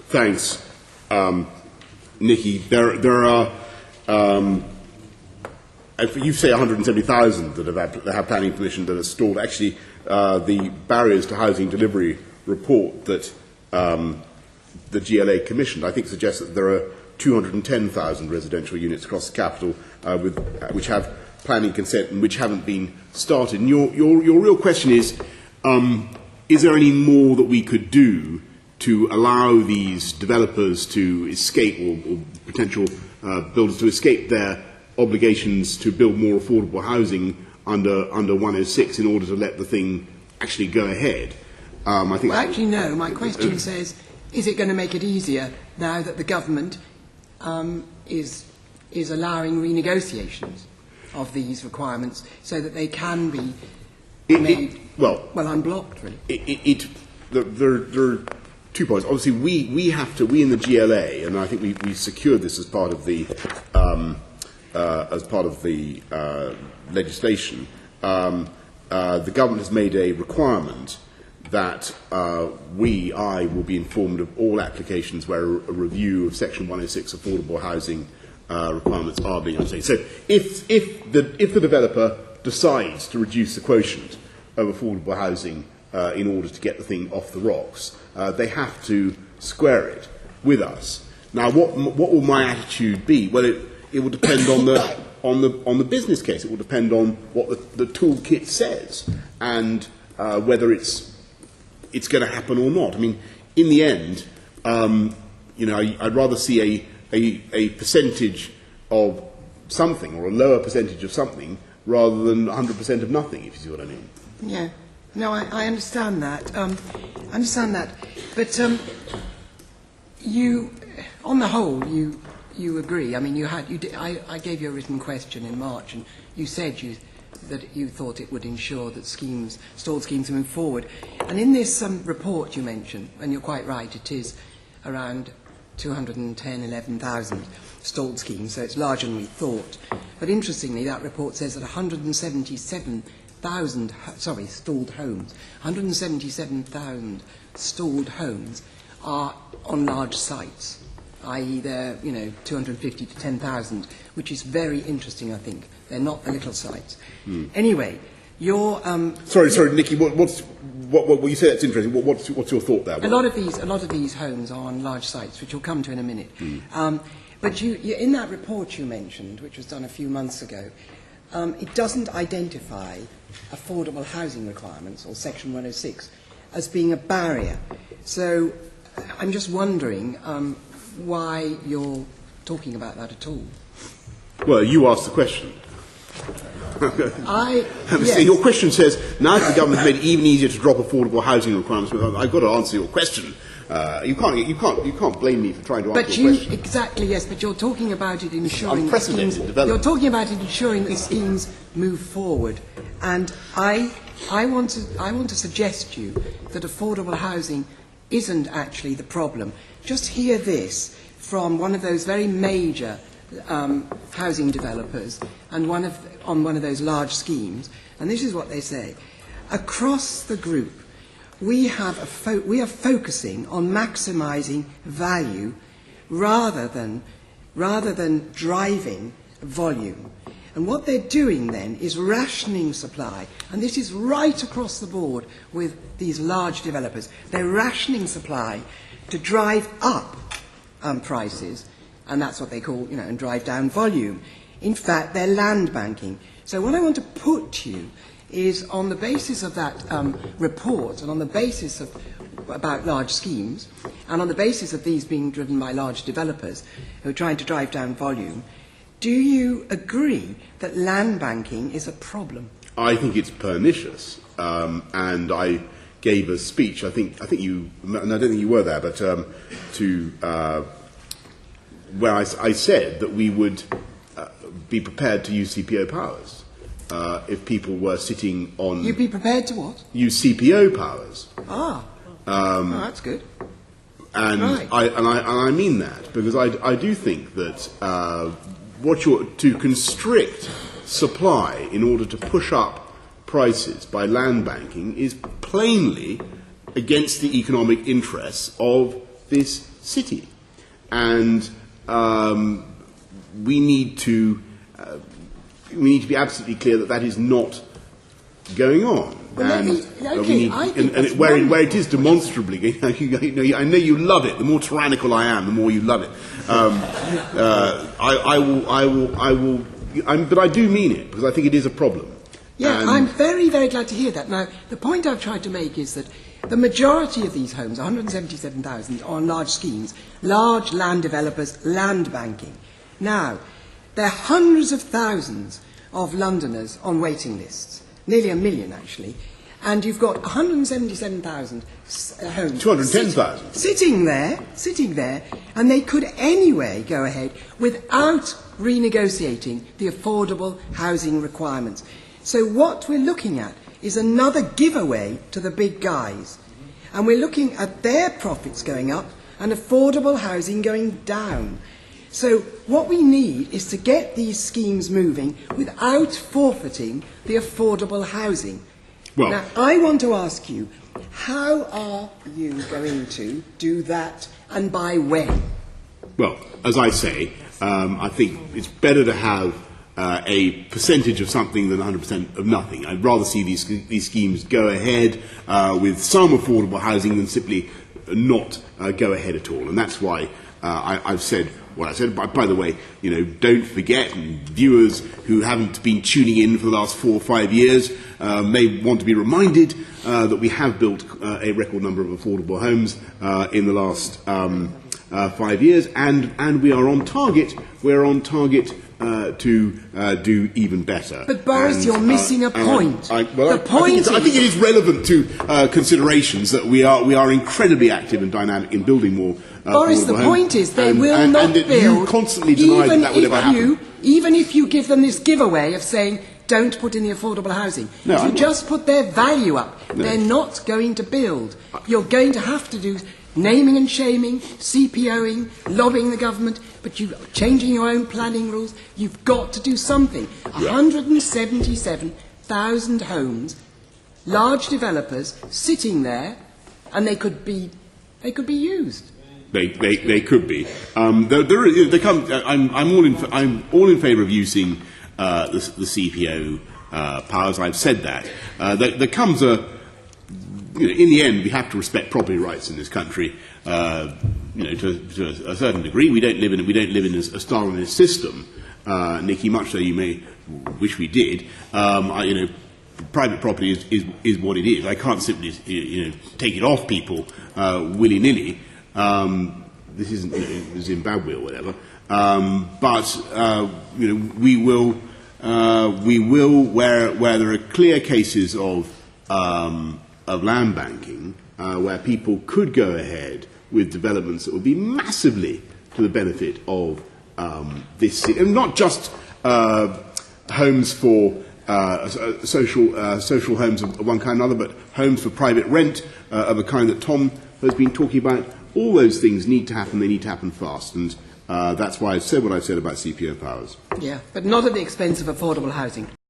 Thanks, Nicky. There are, you say 170,000 that have planning permission that are stalled. Actually, the barriers to housing delivery report that the GLA commissioned, I think, suggests that there are 210,000 residential units across the capital which have planning consent and which haven't been started. And your real question is there any more that we could do to allow these developers to escape, or potential builders to escape their obligations to build more affordable housing under 106 in order to let the thing actually go ahead? I think. Well, actually, no. My question says, is it going to make it easier now that the government is allowing renegotiations of these requirements so that they can be made unblocked, really? There are 2 points. Obviously, we in the GLA, and I think we secured this as part of the legislation. The government has made a requirement that I will be informed of all applications where a review of Section 106 affordable housing requirements are being undertaken. So if the developer decides to reduce the quotient of affordable housing in order to get the thing off the rocks, they have to square it with us. Now, what will my attitude be? Well, it will depend on the business case. It will depend on what the toolkit says and whether it's going to happen or not. I mean, in the end, I'd rather see a percentage of something, or a lower percentage of something, rather than 100% of nothing, if you see what I mean. Yeah. No, I understand that. But you, on the whole, you agree. I mean, I gave you a written question in March, and you said that you thought it would ensure that stalled schemes move forward. And in this report you mentioned, and you're quite right, it is around 11,000 stalled schemes, so it's larger than we thought. But interestingly, that report says that 177,000 stalled homes, 177,000 stalled homes are on large sites, i.e. they're 250 to 10,000, which is very interesting, I think. They're not the little sites. Anyway, your sorry, Nicky. What you say that's interesting? What's your thought there? A lot of these homes are on large sites, which we'll come to in a minute. But you, in that report you mentioned, which was done a few months ago, it doesn't identify affordable housing requirements, or Section 106, as being a barrier. So I'm just wondering why you're talking about that at all. Well, you asked the question. Yes. Your question says, now that the government has made it even easier to drop affordable housing requirements, I've got to answer your question. You can't blame me for trying to answer your question. Exactly, yes, but you're talking about it ensuring that schemes, you're talking about it ensuring that schemes move forward. And I want to suggest to you that affordable housing isn't actually the problem. Just hear this from one of those very major housing developers and on one of those large schemes, and this is what they say. Across the group, we are focusing on maximising value rather than driving volume. And what they're doing then is rationing supply, and this is right across the board with these large developers. They're rationing supply to drive up prices, and that's what they call, and drive down volume. In fact, they're land banking. So what I want to put to you is, on the basis of that report, and on the basis about large schemes, and on the basis of these being driven by large developers who are trying to drive down volume, do you agree that land banking is a problem? I think it's pernicious, and I gave a speech. I think you, and I don't think you were there, but where I said that we would be prepared to use CPO powers if people were sitting on. You'd be prepared to what? Use CPO powers. That's good. And right. I mean that, because I do think that to constrict supply in order to push up prices by land banking is plainly against the economic interests of this city. And we need to be absolutely clear that that is not going on. Well, where it is demonstrably, I know you love it. The more tyrannical I am, the more you love it. But I do mean it, because I think it is a problem. Yeah, I'm very, very glad to hear that. Now, the point I've tried to make is that the majority of these homes, 177,000, are on large schemes, large land developers, land banking. Now, there are hundreds of thousands of Londoners on waiting lists, nearly 1 million actually, and you've got 177,000 homes. 210,000. Sitting there, and they could anyway go ahead without renegotiating the affordable housing requirements. So what we're looking at is another giveaway to the big guys. And we're looking at their profits going up and affordable housing going down. So what we need is to get these schemes moving without forfeiting the affordable housing. Well, now, I want to ask you, how are you going to do that, and by when? Well, as I say, I think it's better to have a percentage of something than 100% of nothing. I'd rather see these schemes go ahead with some affordable housing than simply not go ahead at all. And that's why I've said what I said. By the way, don't forget, and viewers who haven't been tuning in for the last 4 or 5 years may want to be reminded that we have built a record number of affordable homes in the last 5 years, and we are on target. We're on target to do even better. But Boris, you're missing a point. I think it is relevant to considerations that we are incredibly active and dynamic in building more. Boris, the point is they will not build. You constantly deny that would ever happen. Even if you give them this giveaway of saying, don't put in the affordable housing. No, if you just put their value up, they're not going to build. You're going to have to do naming and shaming, CPOing, lobbying the government, but you're changing your own planning rules. You've got to do something. 177,000 homes, large developers sitting there, and they could be used. They could be. I'm all in favour of using the CPO powers. I've said that. There comes a in the end, we have to respect property rights in this country. To a certain degree, we don't live in a Stalinist system, Nicky. Much though you may wish we did. Private property is what it is. I can't simply take it off people willy nilly. This isn't Zimbabwe or whatever. But we will where there are clear cases of land banking, where people could go ahead with developments that would be massively to the benefit of this city, and not just homes for social homes of one kind or another, but homes for private rent of a kind that Tom has been talking about. All those things need to happen. They need to happen fast, and that's why I've said what I've said about CPO powers. Yeah, but not at the expense of affordable housing.